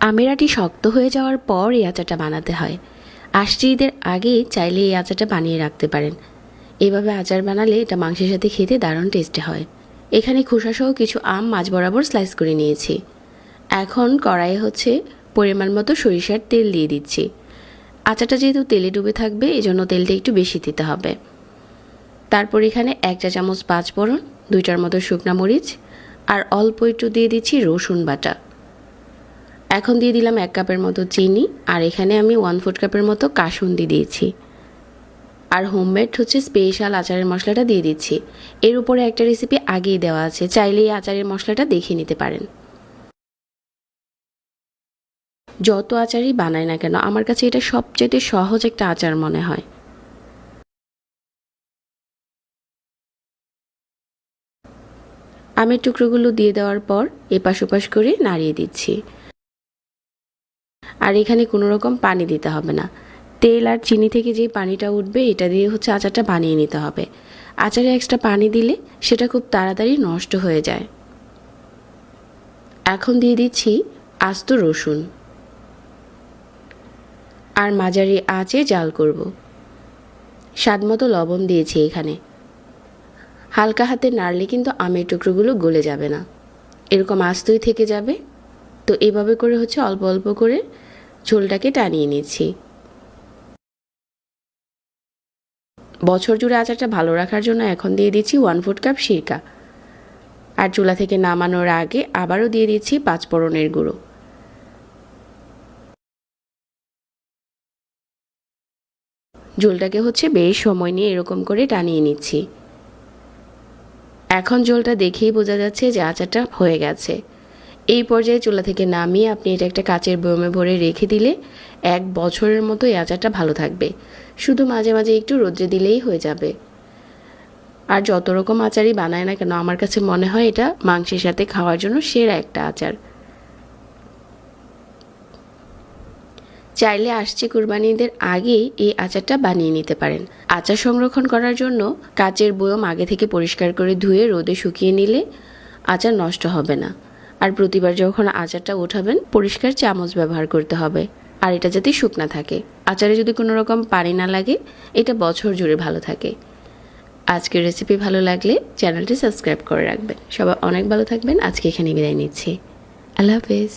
আমের আটি শক্ত হয়ে যাওয়ার পর এই আচারটা বানাতে হয়। আসছে ঈদের আগেই চাইলে এই আচারটা বানিয়ে রাখতে পারেন। এভাবে আচার বানালে এটা মাংসের সাথে খেতে দারুণ টেস্টি হয়। এখানে খোসাসহ কিছু আম মাঝ বরাবর স্লাইস করে নিয়েছি। এখন কড়াইয়ে পরিমাণ মতো সরিষার তেল দিয়ে দিচ্ছি। আচারটা যেহেতু তেলে ডুবে থাকবে এজন্য তেলটা একটু বেশি দিতে হবে। তারপর এখানে 1 চা চামচ পাঁচফোড়ন, 2টার মতো শুকনা মরিচ আর অল্প একটু দিয়ে দিচ্ছি রসুন বাটা। এখন দিয়ে দিলাম 1 কাপের মতো চিনি, আর এখানে আমি 1/4 কাপের মতো কাসুন্দি দিয়েছি। আর হোমমেড স্পেশাল আচারের মশলাটা দিয়ে দিচ্ছি। এর উপরে একটা রেসিপি আগেই দেওয়া আছে, চাইলে এই আচারের মশলাটা দেখে নিতে পারেন। যত আচারই বানাই না কেন আমার কাছে এটা সবচেয়ে সহজ একটা আচার মনে হয়। আমের টুকরোগুলো দিয়ে দেওয়ার পর এপাশ ওপাশ করে নাড়িয়ে দিচ্ছি। আর এখানে কোনো রকম পানি দিতে হবে না। তেল আর চিনি থেকে যে পানিটা উঠবে এটা দিয়ে আচারটা বানিয়ে নিতে হবে। আচারে এক্সট্রা পানি দিলে সেটা খুব তাড়াতাড়ি নষ্ট হয়ে যায়। এখন দিয়ে দিচ্ছি আস্ত রসুন আর মাঝারি আঁচে জাল করব। স্বাদমতো লবণ দিয়েছি এখানে। হালকা হাতে নাড়লে কিন্তু আমের টুকরোগুলো গলে যাবে না, এরকম আস্তই থেকে যাবে। তো এভাবে করে অল্প অল্প করে ঝোলটাকে টানিয়ে নিচ্ছি। বছর জুড়ে আচারটা ভালো রাখার জন্য এখন দিয়ে দিচ্ছি 1/4 কাপ সিরকা। আর চুলা থেকে নামানোর আগে আবারও দিয়ে দিচ্ছি পাঁচফোড়নের গুঁড়ো। ঝোলটাকে বেশ সময় নিয়ে এরকম করে টানিয়ে নিচ্ছি। এখন ঝোলটা দেখেই বোঝা যাচ্ছে যে আচারটা হয়ে গেছে। এই পর্যায়ে চুলা থেকে নামিয়ে আপনি এটা একটা কাচের বয়মে ভরে রেখে দিলে 1 বছরের মতো এই আচারটা ভালো থাকবে। শুধু মাঝে মাঝে একটু রোদ্রে দিলেই হয়ে যাবে। আর যত রকম আচারই বানায় না কেন আমার কাছে মনে হয় এটা মাংসের সাথে খাওয়ার জন্য সেরা একটা আচার। চাইলে আসছে কুরবানি ঈদের আগেই এই আচারটা বানিয়ে নিতে পারেন। আচার সংরক্ষণ করার জন্য কাচের বয়ম আগে থেকে পরিষ্কার করে ধুয়ে রোদে শুকিয়ে নিলে আচার নষ্ট হবে না। আর প্রতিবার যখন আচারটা উঠাবেন পরিষ্কার চামচ ব্যবহার করতে হবে, আর এটা যাতে শুকনা থাকে। আচারে যদি কোনো রকম পানি না লাগে এটা বছর জুড়ে ভালো থাকে। আজকের রেসিপি ভালো লাগলে চ্যানেলটি সাবস্ক্রাইব করে রাখবেন। সবাই অনেক ভালো থাকবেন। আজকে এখানে বিদায় নিচ্ছি। আল্লাহ হাফেজ।